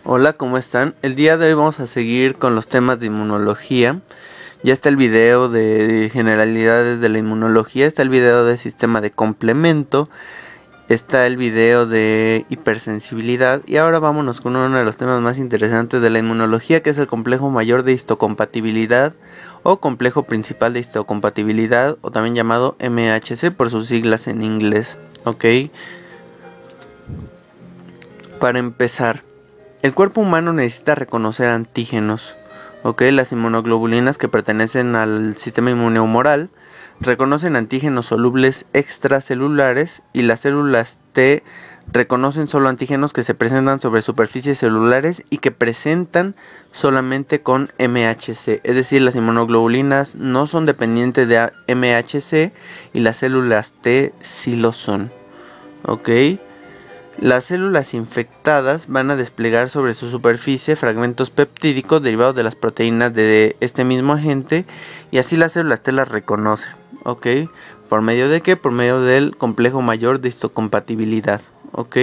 Hola, ¿cómo están? El día de hoy vamos a seguir con los temas de inmunología. Ya está el video de generalidades de la inmunología, está el video de sistema de complemento, está el video de hipersensibilidad y ahora vámonos con uno de los temas más interesantes de la inmunología, que es el complejo mayor de histocompatibilidad o complejo principal de histocompatibilidad, o también llamado MHC por sus siglas en inglés. Ok, para empezar, el cuerpo humano necesita reconocer antígenos. Ok, las inmunoglobulinas, que pertenecen al sistema inmunohumoral, reconocen antígenos solubles extracelulares, y las células T reconocen solo antígenos que se presentan sobre superficies celulares y que presentan solamente con MHC. Es decir, las inmunoglobulinas no son dependientes de MHC y las células T sí lo son. Ok. Las células infectadas van a desplegar sobre su superficie fragmentos peptídicos derivados de las proteínas de este mismo agente, y así las células T las reconocen. ¿Ok? ¿Por medio de qué? Por medio del complejo mayor de histocompatibilidad. ¿Ok?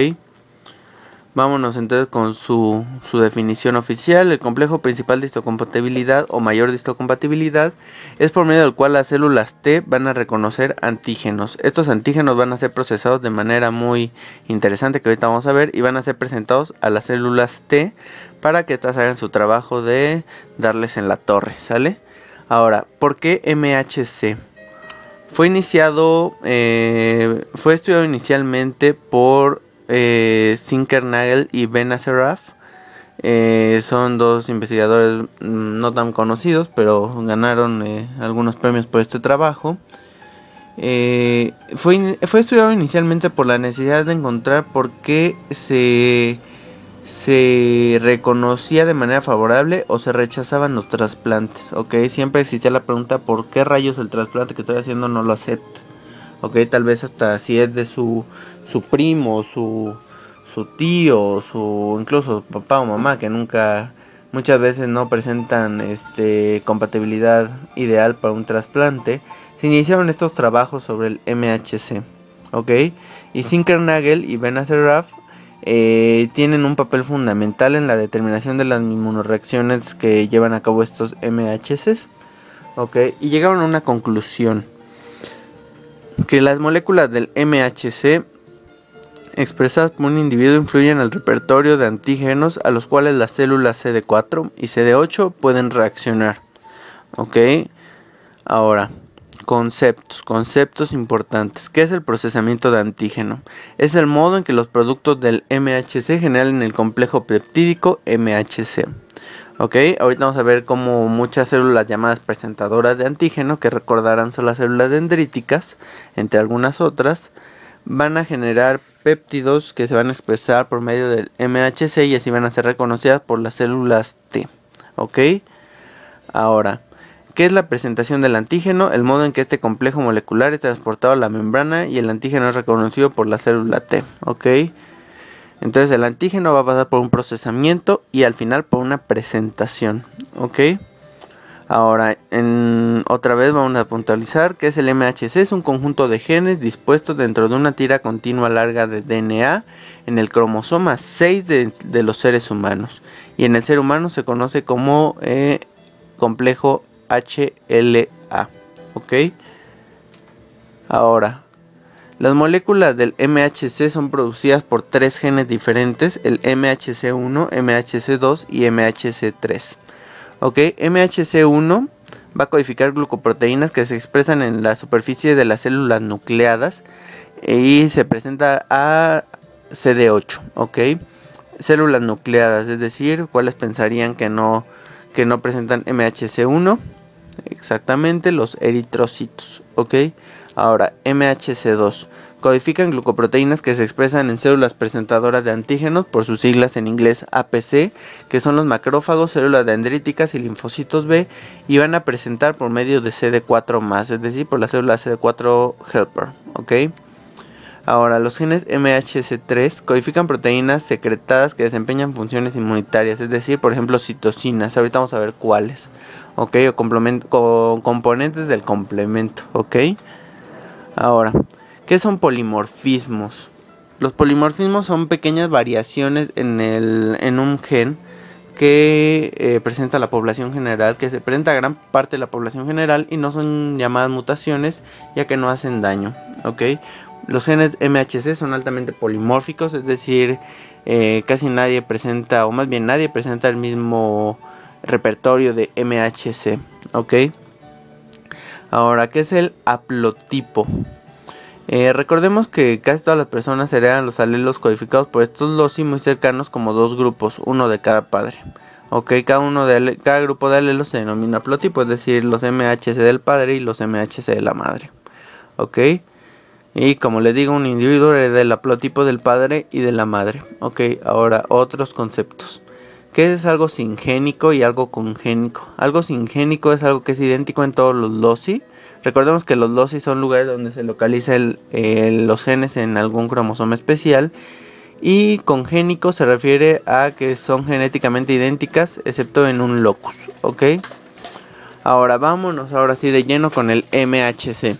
Vámonos entonces con su definición oficial. El complejo principal de histocompatibilidad o mayor de histocompatibilidad es por medio del cual las células T van a reconocer antígenos. Estos antígenos van a ser procesados de manera muy interesante, que ahorita vamos a ver, y van a ser presentados a las células T para que estas hagan su trabajo de darles en la torre, ¿sale? Ahora, ¿por qué MHC? Fue estudiado inicialmente por Zinkernagel y Benacerraf. Son dos investigadores no tan conocidos, pero ganaron algunos premios por este trabajo. Fue estudiado inicialmente por la necesidad de encontrar por qué se reconocía de manera favorable o se rechazaban los trasplantes. Ok, siempre existía la pregunta: ¿por qué rayos el trasplante que estoy haciendo no lo acepta? Ok, tal vez hasta si es de su primo, su tío, incluso papá o mamá, que muchas veces no presentan compatibilidad ideal para un trasplante. Se iniciaron estos trabajos sobre el MHC. Ok, y Zinkernagel y Benacerraf tienen un papel fundamental en la determinación de las inmunoreacciones que llevan a cabo estos MHCs. Ok, y llegaron a una conclusión: que las moléculas del MHC expresadas por un individuo influyen en el repertorio de antígenos a los cuales las células CD4 y CD8 pueden reaccionar. Ok, ahora, conceptos importantes. ¿Qué es el procesamiento de antígeno? Es el modo en que los productos del MHC generan el complejo peptídico MHC. Ok, ahorita vamos a ver cómo muchas células llamadas presentadoras de antígeno, que recordarán son las células dendríticas, entre algunas otras, van a generar péptidos que se van a expresar por medio del MHC y así van a ser reconocidas por las células T. Ok, ahora, ¿qué es la presentación del antígeno? El modo en que este complejo molecular es transportado a la membrana y el antígeno es reconocido por la célula T. Ok, entonces el antígeno va a pasar por un procesamiento y al final por una presentación. Ok, ahora otra vez vamos a puntualizar que es el MHC. Es un conjunto de genes dispuestos dentro de una tira continua larga de DNA en el cromosoma 6 de los seres humanos, y en el ser humano se conoce como complejo HLA. Ok, ahora, las moléculas del MHC son producidas por tres genes diferentes: el MHC1, MHC2 y MHC3. Ok, MHC1 va a codificar glucoproteínas que se expresan en la superficie de las células nucleadas y se presenta a CD8. Ok, células nucleadas, es decir, ¿cuáles pensarían que no presentan MHC1? Exactamente, los eritrocitos. Ok, ahora MHC2 codifican glucoproteínas que se expresan en células presentadoras de antígenos por sus siglas en inglés APC, que son los macrófagos, células dendríticas y linfocitos B, y van a presentar por medio de CD4+, es decir, por la célula CD4 helper. Ok, ahora los genes MHC3 codifican proteínas secretadas que desempeñan funciones inmunitarias, es decir, por ejemplo, citocinas. Ahorita vamos a ver cuáles. Ok, o componentes del complemento. Ok, ahora, ¿qué son polimorfismos? Los polimorfismos son pequeñas variaciones en un gen que presenta la población general, que se presenta a gran parte de la población general y no son llamadas mutaciones ya que no hacen daño, ¿ok? Los genes MHC son altamente polimórficos, es decir, casi nadie presenta, o más bien nadie presenta el mismo repertorio de MHC, ¿ok? Ahora, ¿qué es el haplotipo? Recordemos que casi todas las personas heredan los alelos codificados por estos loci muy cercanos como dos grupos, uno de cada padre. Ok, cada grupo de alelos se denomina haplotipo, es decir, los MHC del padre y los MHC de la madre. Ok, y como les digo, un individuo hereda el haplotipo del padre y de la madre. Ok, ahora otros conceptos. ¿Qué es algo singénico y algo congénico? Algo singénico es algo que es idéntico en todos los loci. Recordemos que los loci son lugares donde se localizan los genes en algún cromosoma especial. Y congénico se refiere a que son genéticamente idénticas excepto en un locus. ¿Ok? Ahora vámonos ahora sí de lleno con el MHC.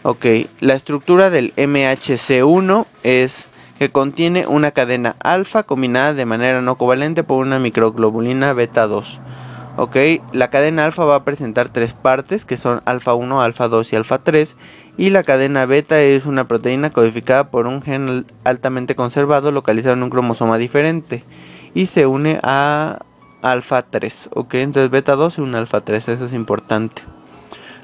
Ok, la estructura del MHC1 es que contiene una cadena alfa combinada de manera no covalente por una microglobulina beta 2. Ok, la cadena alfa va a presentar tres partes que son alfa 1, alfa 2 y alfa 3. Y la cadena beta es una proteína codificada por un gen altamente conservado localizado en un cromosoma diferente. Y se une a alfa 3. Ok, entonces beta 2 se une a alfa 3, eso es importante.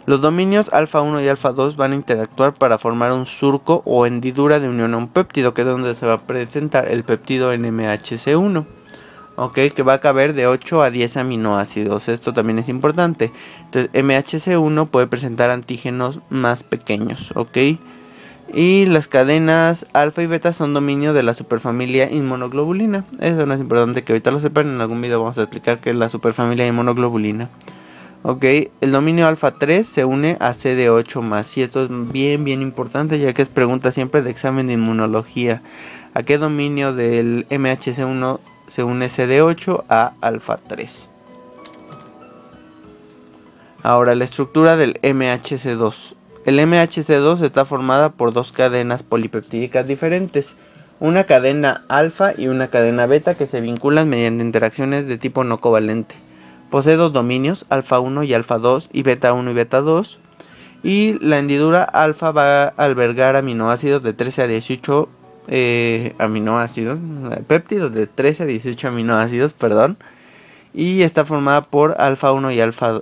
Los dominios alfa 1 y alfa 2 van a interactuar para formar un surco o hendidura de unión a un péptido, que es donde se va a presentar el péptido en MHC1. Ok, que va a caber de 8 a 10 aminoácidos, esto también es importante. Entonces MHC1 puede presentar antígenos más pequeños, ok. Y las cadenas alfa y beta son dominio de la superfamilia inmunoglobulina. Eso no es importante que ahorita lo sepan, en algún video vamos a explicar qué es la superfamilia inmunoglobulina. Ok, el dominio alfa 3 se une a CD8+, y esto es bien importante ya que es pregunta siempre de examen de inmunología. ¿A qué dominio del MHC1 se une CD8? A alfa 3. Ahora la estructura del MHC2. El MHC2 está formada por dos cadenas polipeptídicas diferentes, una cadena alfa y una cadena beta que se vinculan mediante interacciones de tipo no covalente. Posee dos dominios, alfa 1 y alfa 2 y beta 1 y beta 2. Y la hendidura alfa va a albergar aminoácidos de 13 a 18 péptidos de 13 a 18 aminoácidos, perdón. Y está formada por alfa 1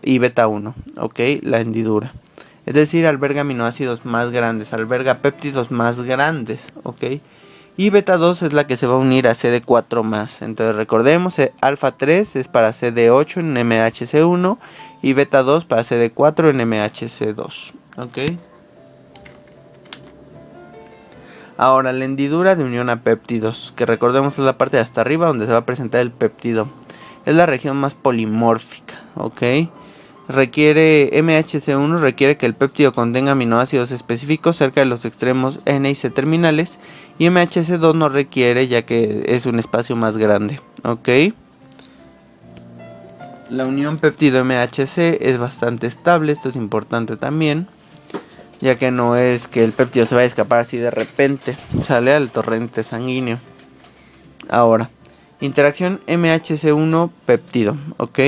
y beta 1, ok, la hendidura. Es decir, alberga aminoácidos más grandes, alberga péptidos más grandes, ok. Y beta 2 es la que se va a unir a CD4+. Entonces recordemos, alfa 3 es para CD8 en MHC1 y beta 2 para CD4 en MHC2, ok. Ahora, la hendidura de unión a péptidos, que recordemos es la parte de hasta arriba donde se va a presentar el péptido. Es la región más polimórfica, ¿ok? MHC1 requiere que el péptido contenga aminoácidos específicos cerca de los extremos N y C terminales, y MHC2 no requiere ya que es un espacio más grande, ¿ok? La unión péptido MHC es bastante estable, esto es importante también, ya que no es que el péptido se vaya a escapar así de repente, sale al torrente sanguíneo. Ahora, interacción MHC1 péptido, ¿ok?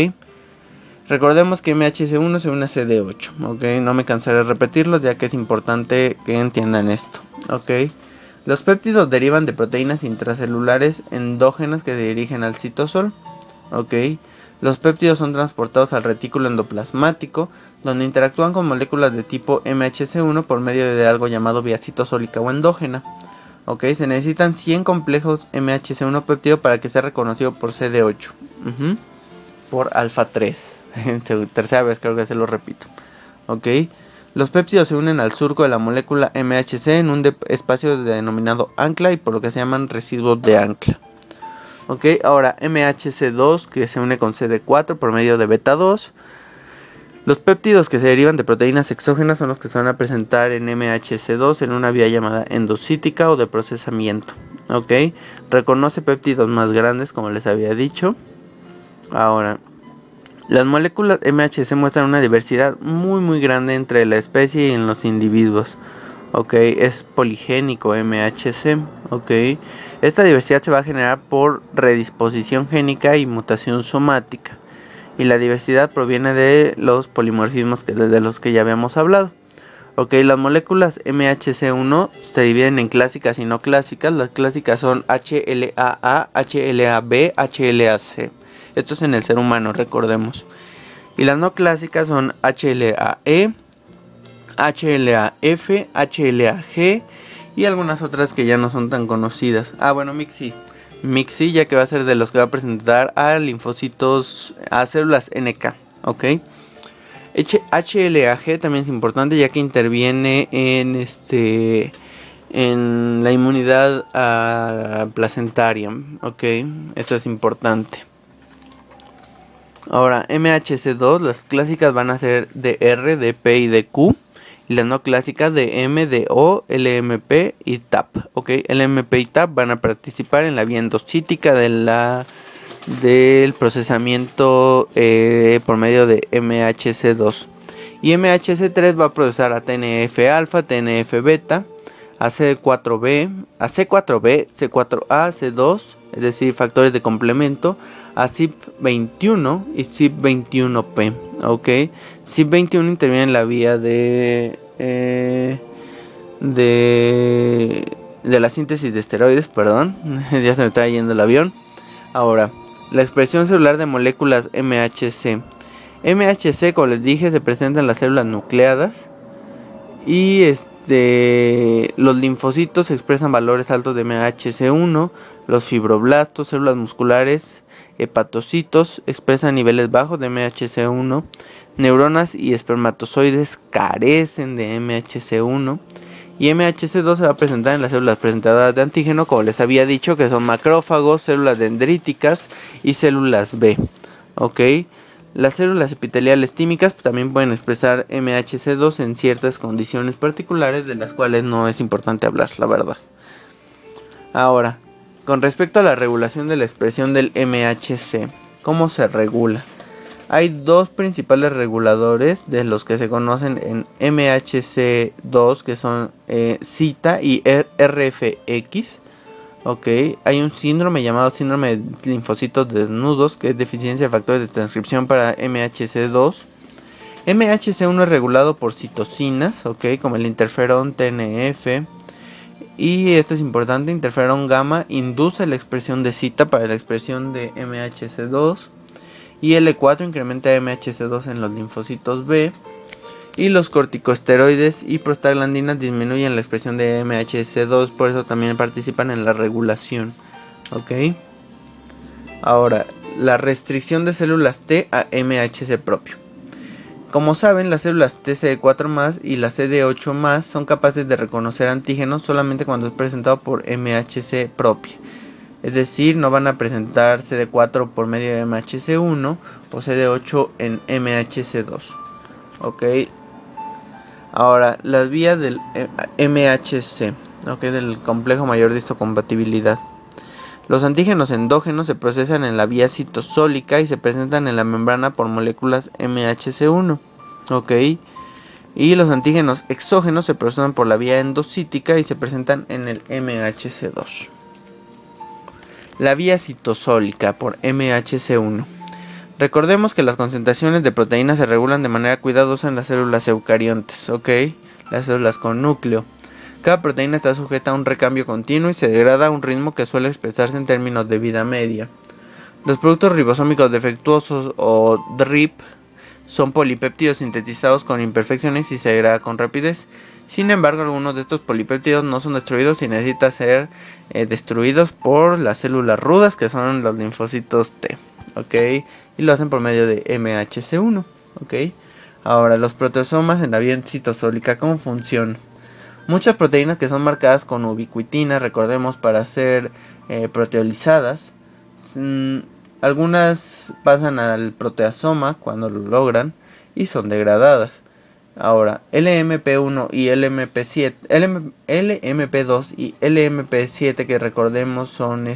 Recordemos que MHC1 se une a CD8, ¿ok? No me cansaré de repetirlos ya que es importante que entiendan esto, ¿ok? Los péptidos derivan de proteínas intracelulares endógenas que se dirigen al citosol, ¿ok? Los péptidos son transportados al retículo endoplasmático, donde interactúan con moléculas de tipo MHC1 por medio de algo llamado vía citosólica o endógena. Ok, se necesitan 100 complejos MHC1 péptido para que sea reconocido por CD8. Por alfa 3. Tercera vez creo que se lo repito. Ok, los péptidos se unen al surco de la molécula MHC en un espacio denominado ancla y por lo que se llaman residuos de ancla. Ok, ahora MHC2 que se une con CD4 por medio de beta 2. Los péptidos que se derivan de proteínas exógenas son los que se van a presentar en MHC2 en una vía llamada endocítica o de procesamiento. Ok, reconoce péptidos más grandes como les había dicho. Ahora, las moléculas MHC muestran una diversidad muy grande entre la especie y en los individuos. ok, es poligénico MHC, ok. Esta diversidad se va a generar por redisposición génica y mutación somática, y la diversidad proviene de los polimorfismos de los que ya habíamos hablado. Ok, las moléculas MHC1 se dividen en clásicas y no clásicas. Las clásicas son HLA-A, HLA-B, HLA-C. Esto es en el ser humano, recordemos. Y las no clásicas son HLA-E, HLA-F, HLA-G y algunas otras que ya no son tan conocidas. Ah, bueno, MIXI, ya que va a ser de los que va a presentar a linfocitos, a células NK, ok. HLA-G también es importante, ya que interviene en la inmunidad placentaria, ok. Esto es importante. Ahora, MHC2, las clásicas van a ser de R, de P y de Q. Y las no clásicas de M, de O, LMP y TAP. Ok, LMP y TAP van a participar en la vía endocítica del procesamiento por medio de MHC2. Y MHC3 va a procesar a TNF alfa, TNF beta, a C4b, C4a, C2, es decir, factores de complemento, a CYP21 y CYP21P. Ok, CYP21 interviene en la vía de la síntesis de esteroides, perdón, ya se me está yendo el avión. Ahora, la expresión celular de moléculas MHC. MHC, como les dije, se presenta en las células nucleadas y los linfocitos expresan valores altos de MHC1, los fibroblastos, células musculares, hepatocitos expresan niveles bajos de MHC1, neuronas y espermatozoides carecen de MHC1 y MHC2 se va a presentar en las células presentadoras de antígeno, como les había dicho, que son macrófagos, células dendríticas y células B. Ok, las células epiteliales tímicas también pueden expresar MHC2 en ciertas condiciones particulares, de las cuales no es importante hablar, la verdad. Ahora, con respecto a la regulación de la expresión del MHC, ¿cómo se regula? Hay dos principales reguladores de los que se conocen en MHC2, que son CITA y RFX. Ok, hay un síndrome llamado síndrome de linfocitos desnudos, que es deficiencia de factores de transcripción para MHC2. MHC1 es regulado por citocinas, ok, como el interferón TNF. Y esto es importante, interferón gamma induce la expresión de CITA para la expresión de MHC2. Y L4 incrementa MHC2 en los linfocitos B. Y los corticosteroides y prostaglandinas disminuyen la expresión de MHC2, por eso también participan en la regulación. Ok. Ahora, la restricción de células T a MHC propio. Como saben, las células TCD4+ y la CD8+ son capaces de reconocer antígenos solamente cuando es presentado por MHC propia. Es decir, no van a presentar CD4 por medio de MHC1 o CD8 en MHC2. Ok. Ahora, las vías del MHC, okay, del complejo mayor de histocompatibilidad. Los antígenos endógenos se procesan en la vía citosólica y se presentan en la membrana por moléculas MHC1. Okay. Y los antígenos exógenos se procesan por la vía endocítica y se presentan en el MHC2. La vía citosólica por MHC1. Recordemos que las concentraciones de proteínas se regulan de manera cuidadosa en las células eucariontes, ¿ok? Las células con núcleo. Cada proteína está sujeta a un recambio continuo y se degrada a un ritmo que suele expresarse en términos de vida media. Los productos ribosómicos defectuosos o DRIP son polipéptidos sintetizados con imperfecciones y se degrada con rapidez. Sin embargo, algunos de estos polipéptidos no son destruidos y necesitan ser destruidos por las células rudas, que son los linfocitos T, ¿ok? Y lo hacen por medio de MHC1, ¿ok? Ahora, los proteasomas en la vía citosólica, ¿cómo funcionan? Muchas proteínas que son marcadas con ubiquitina, recordemos, para ser proteolizadas, algunas pasan al proteasoma cuando lo logran y son degradadas. Ahora, LMP1 y LMP7, LMP2 y LMP7, que recordemos son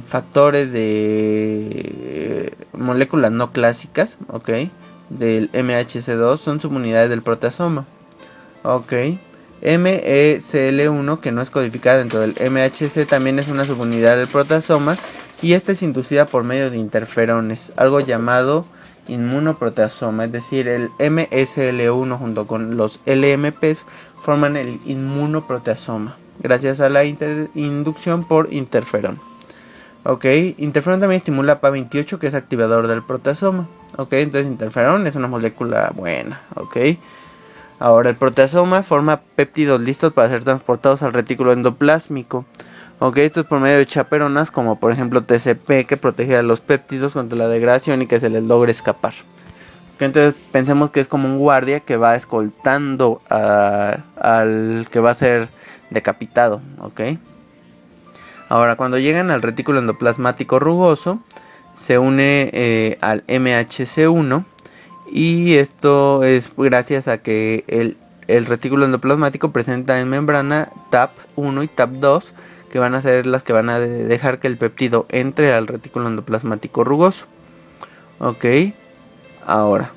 factores de moléculas no clásicas, ¿ok? Del MHC2, son subunidades del proteasoma, Ok. MECL1, que no es codificada dentro del MHC, también es una subunidad del proteasoma y esta es inducida por medio de interferones, algo llamado inmunoproteasoma, es decir, el MECL1 junto con los LMPs forman el inmunoproteasoma, gracias a la inducción por interferón. Ok, interferón también estimula PA28, que es activador del proteasoma. Ok, entonces interferón es una molécula buena. Ok. Ahora, el proteasoma forma péptidos listos para ser transportados al retículo endoplásmico. Ok, esto es por medio de chaperonas, como por ejemplo TCP, que protege a los péptidos contra la degradación y que se les logre escapar. Okay, entonces pensemos que es como un guardia que va escoltando al que va a ser decapitado. Ok. Ahora, cuando llegan al retículo endoplasmático rugoso, se une al MHC1. Y esto es gracias a que el retículo endoplasmático presenta en membrana TAP1 y TAP2, que van a ser las que van a dejar que el péptido entre al retículo endoplasmático rugoso. Ok, ahora,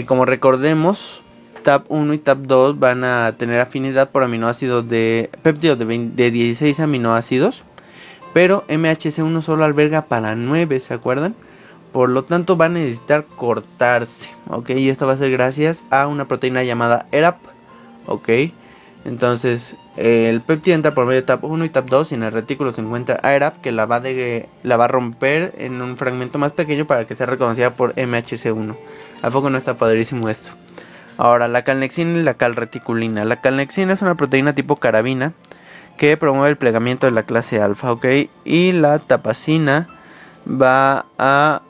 como recordemos, TAP1 y TAP2 van a tener afinidad por aminoácidos de péptidos de 16 aminoácidos, pero MHC1 solo alberga para 9, ¿se acuerdan? Por lo tanto va a necesitar cortarse, ok, y esto va a ser gracias a una proteína llamada ERAP, ok. Entonces el péptido entra por medio de TAP1 y TAP2 y en el retículo se encuentra ERAP, que la va a romper en un fragmento más pequeño para que sea reconocida por MHC1. ¿A poco no está padrísimo esto? Ahora, la calnexina y la calreticulina. La calnexina es una proteína tipo carabina que promueve el plegamiento de la clase alfa, ok, y la tapacina va a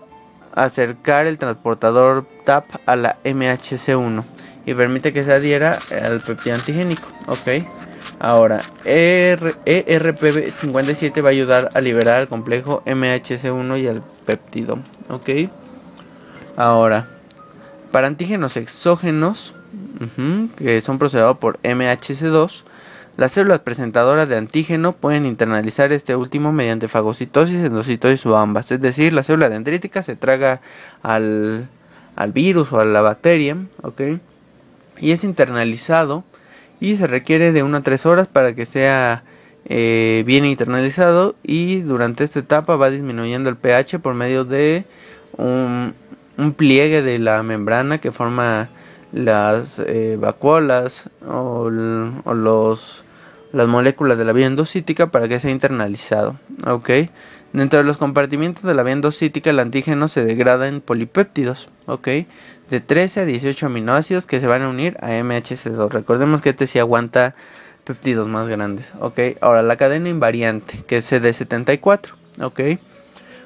acercar el transportador TAP a la MHC1 y permite que se adhiera al péptido antigénico. Ok, ahora ERPB57 va a ayudar a liberar al complejo MHC1 y al péptido. Ok, ahora para antígenos exógenos, que son procesados por MHC2, las células presentadoras de antígeno pueden internalizar este último mediante fagocitosis, endocitosis o ambas. Es decir, la célula dendrítica se traga al virus o a la bacteria, ¿ok? Y es internalizado y se requiere de 1 a 3 horas para que sea bien internalizado, y durante esta etapa va disminuyendo el pH por medio de un pliegue de la membrana que forma las vacuolas o las moléculas de la vía endocítica para que sea internalizado. Ok, dentro de los compartimientos de la vía endocítica el antígeno se degrada en polipéptidos, ok, de 13 a 18 aminoácidos que se van a unir a MHC2. Recordemos que este sí aguanta péptidos más grandes. Ok, ahora la cadena invariante, que es CD74. Ok,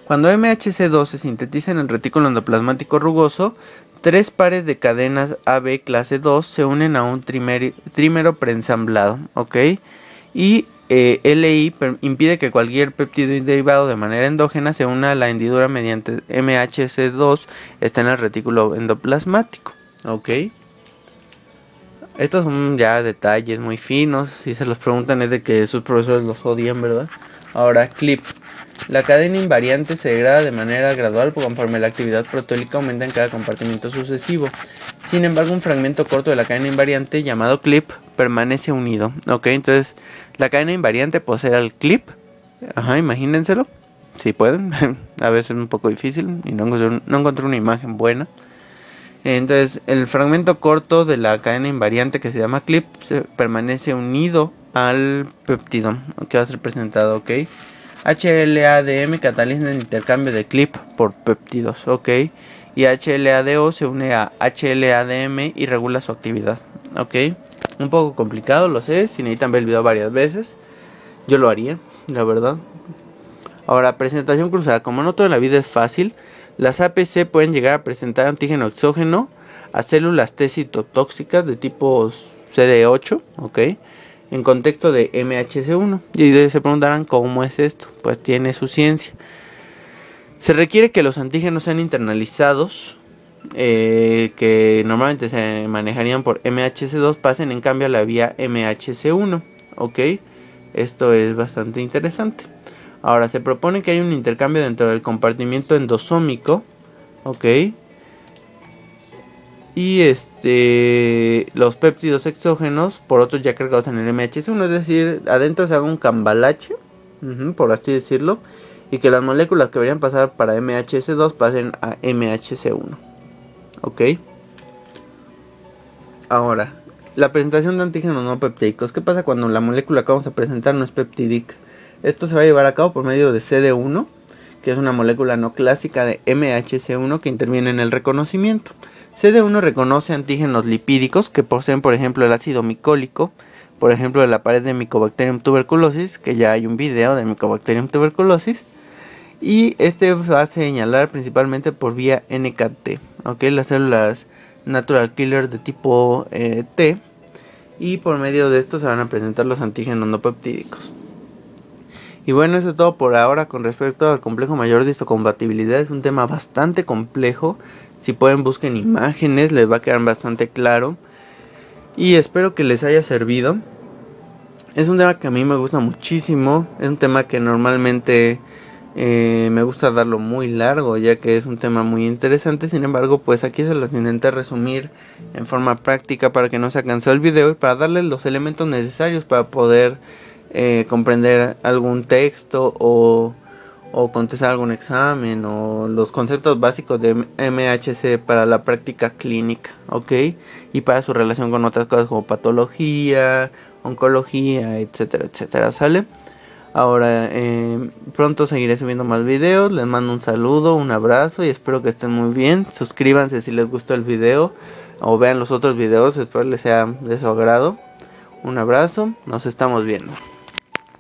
cuando MHC2 se sintetiza en el retículo endoplasmático rugoso, 3 pares de cadenas AB clase 2 se unen a un trímero preensamblado, ¿ok? Y LI impide que cualquier péptido derivado de manera endógena se una a la hendidura mediante MHC2 está en el retículo endoplasmático, ¿ok? Estos son ya detalles muy finos. Si se los preguntan es de que sus profesores los odian, ¿verdad? Ahora, CLIP. La cadena invariante se degrada de manera gradual conforme la actividad proteólica aumenta en cada compartimiento sucesivo. Sin embargo, un fragmento corto de la cadena invariante llamado clip permanece unido. Ok, entonces la cadena invariante posee al clip. Ajá, imagínenselo. Si pueden. A veces es un poco difícil y no encontré una imagen buena. Entonces, el fragmento corto de la cadena invariante que se llama clip permanece unido al péptido que va a ser presentado, ok. HLA-DM cataliza el intercambio de clip por péptidos, ok. Y HLA-DO se une a HLA-DM y regula su actividad, ok. Un poco complicado, lo sé, si necesitan ver el video varias veces, yo lo haría, la verdad. Ahora, presentación cruzada. Como no toda la vida es fácil, las APC pueden llegar a presentar antígeno exógeno a células T citotóxicas de tipo CD8, ok, en contexto de MHC1. Y se preguntarán cómo es esto. Pues tiene su ciencia. Se requiere que los antígenos sean internalizados, que normalmente se manejarían por MHC2, pasen en cambio a la vía MHC1, ok. Esto es bastante interesante. Ahora, se propone que hay un intercambio dentro del compartimiento endosómico, ok, Y los péptidos exógenos por otros ya cargados en el MHC1, es decir, adentro se haga un cambalache, por así decirlo, y que las moléculas que deberían pasar para MHC2 pasen a MHC1. Ok. Ahora, la presentación de antígenos no peptídicos. ¿Qué pasa cuando la molécula que vamos a presentar no es peptídica? Esto se va a llevar a cabo por medio de CD1, que es una molécula no clásica de MHC1 que interviene en el reconocimiento. CD1 reconoce antígenos lipídicos que poseen, por ejemplo, el ácido micólico, por ejemplo, de la pared de Mycobacterium tuberculosis, que ya hay un video de Mycobacterium tuberculosis, y va a señalar principalmente por vía NKT, ¿ok? Las células natural killer de tipo T, y por medio de esto se van a presentar los antígenos no peptídicos. Y bueno, eso es todo por ahora con respecto al complejo mayor de histocompatibilidad. Es un tema bastante complejo. Si pueden, busquen imágenes, les va a quedar bastante claro. Y espero que les haya servido. Es un tema que a mí me gusta muchísimo. Es un tema que normalmente me gusta darlo muy largo, ya que es un tema muy interesante. Sin embargo, pues aquí se los intenté resumir en forma práctica para que no se cansado el video y para darles los elementos necesarios para poder comprender algún texto o contestar algún examen, o los conceptos básicos de MHC para la práctica clínica, ¿ok? Y para su relación con otras cosas como patología, oncología, etcétera, etcétera, ¿sale? Ahora, pronto seguiré subiendo más videos. Les mando un saludo, un abrazo y espero que estén muy bien. Suscríbanse si les gustó el video o vean los otros videos, espero les sea de su agrado. Un abrazo, nos estamos viendo.